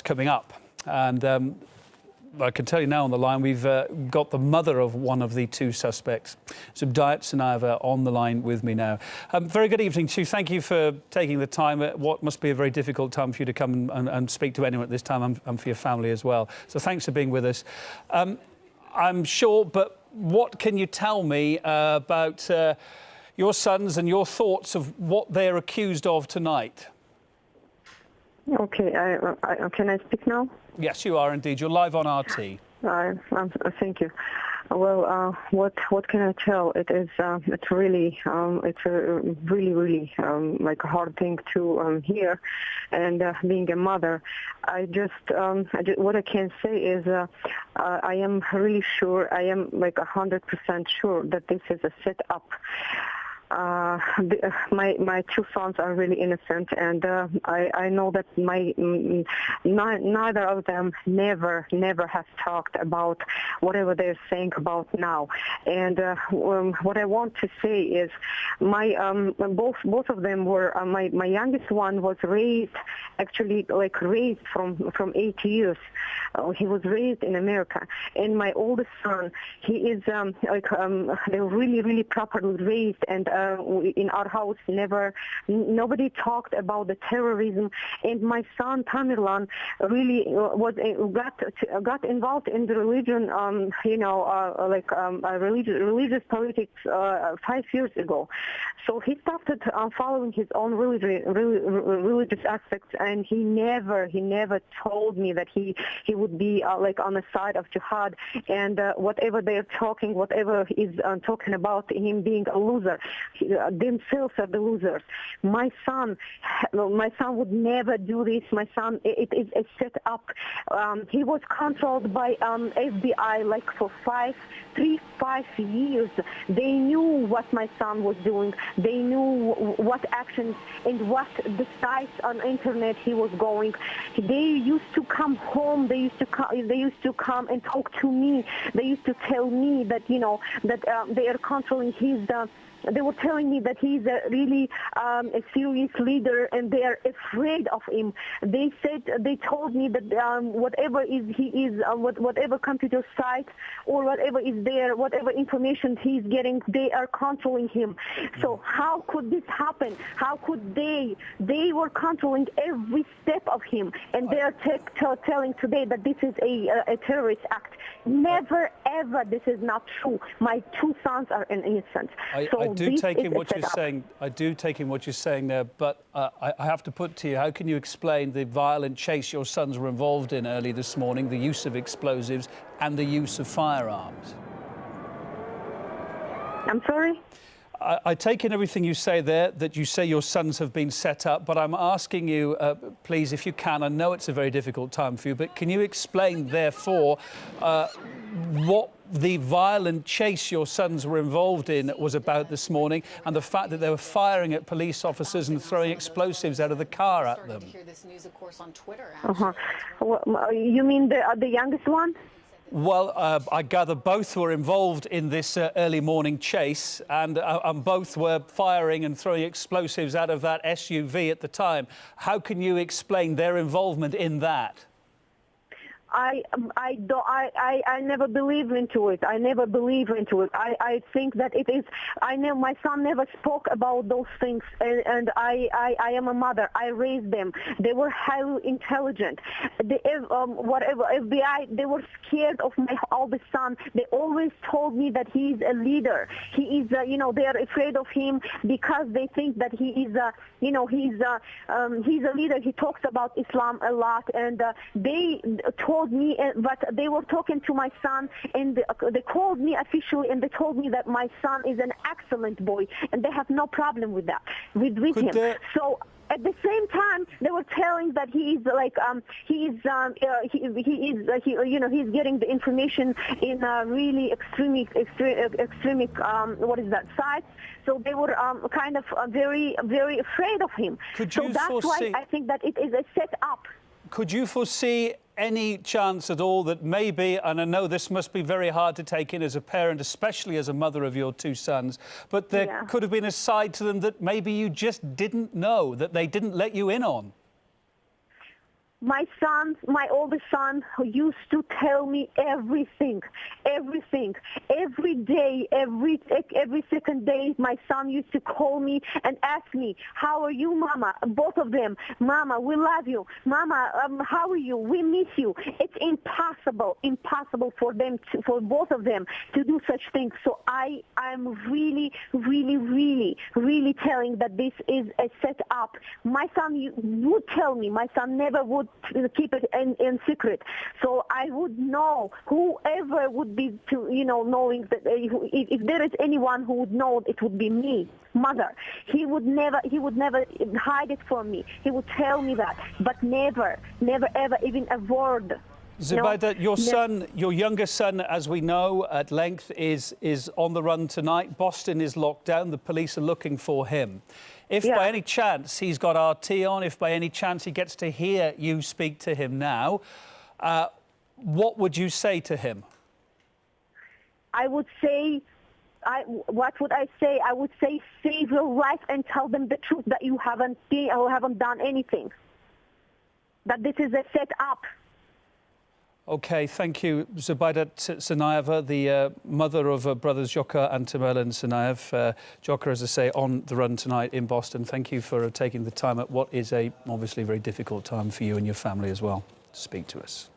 coming up. And I can tell you now on the line, we've got the mother of one of the two suspects, Zubeidat Tsarnaeva, on the line with me now. Very good evening to you. Thank you for taking the time at what must be a very difficult time for you to come and speak to anyone at this time, and for your family as well. So thanks for being with us. I'm sure, but what can you tell me about your sons and your thoughts of what they're accused of tonight? Okay, can I speak now? Yes, you are indeed. You're live on RT. Thank you. Well, what can I tell? It's really like a hard thing to hear, and being a mother, what I can say is I am really sure, I am like 100% sure that this is a setup. My two sons are really innocent, and I know that neither of them never has talked about whatever they're saying about now. And what I want to say is both of them were my youngest one was raised from 8 years. He was raised in America, and my oldest son, he is they were really properly raised, and in our house nobody talked about the terrorism. And my son Tamerlan really got involved in the religion, religious politics 5 years ago. So he started following his own religious aspects, and he never told me that he would be on the side of jihad, and whatever they're talking, whatever is talking about him being a loser, themselves are the losers. My son would never do this. My son, it is a set up. He was controlled by FBI for 5 years. They knew what my son was doing. They knew what actions and what the sites on the internet he was going. They used to come home. They used to come and talk to me. They used to tell me that they are controlling his. They were telling me that he's really a serious leader, and they are afraid of him. They told me that whatever computer site or whatever is there, whatever information he's getting, they are controlling him. So how could this happen? How could they were controlling every step of him, and they are telling today that this is a terrorist act. Never ever, this is not true. My two sons are innocent. I do take in what you're saying there, but I have to put to you, how can you explain the violent chase your sons were involved in early this morning, the use of explosives and the use of firearms? I'm sorry? I take in everything you say there, that you say your sons have been set up, but I'm asking you, please, if you can, I know it's a very difficult time for you, but can you explain, therefore, what the violent chase your sons were involved in was about this morning, and the fact that they were firing at police officers and throwing explosives out of the car at them? Well, you mean the youngest one? Well, I gather both were involved in this early morning chase, and both were firing and throwing explosives out of that SUV at the time. How can you explain their involvement in that? I never believe into it. I never believe into it. I think that it is. I know my son never spoke about those things, and I am a mother. I raised them. They were highly intelligent. Whatever FBI, they were scared of my oldest son. They always told me that he is a leader. He is, they are afraid of him because they think that he is, he's a leader. He talks about Islam a lot, and they told me, but they were talking to my son, and they called me officially, and they told me that my son is an excellent boy, and they have no problem with that, with him. So at the same time, they were telling that he's he's getting the information in really extreme sites. So they were kind of very afraid of him. So that's why I think that it is a setup. Could you foresee any chance at all that maybe, and I know this must be very hard to take in as a parent, especially as a mother of your two sons, but there could have been a side to them that maybe you just didn't know, that they didn't let you in on? My oldest son, who used to tell me everything. Every day, every second day, my son used to call me and ask me, "How are you, Mama?" Both of them, "Mama, we love you. Mama, how are you? We miss you." It's impossible for both of them to do such things. So I'm really telling that this is a setup. My son would tell me. My son never would keep it in secret. So I would know, whoever would be knowing that if there is anyone who would know, it would be me, mother. He would never hide it from me. He would tell me that, but never ever even a word. Zubeidat, your younger son, as we know at length, is on the run tonight. Boston is locked down. The police are looking for him. If by any chance he's got RT on, if by any chance he gets to hear you speak to him now, what would you say to him? I would say, what would I say? I would say, save your life and tell them the truth, that you haven't done anything. That this is a setup. OK, thank you, Zubeidat Tsarnaeva, the mother of brothers Dzhokhar and Tamerlan Tsarnaev. Dzhokhar, as I say, on the run tonight in Boston. Thank you for taking the time at what is obviously very difficult time for you and your family as well to speak to us.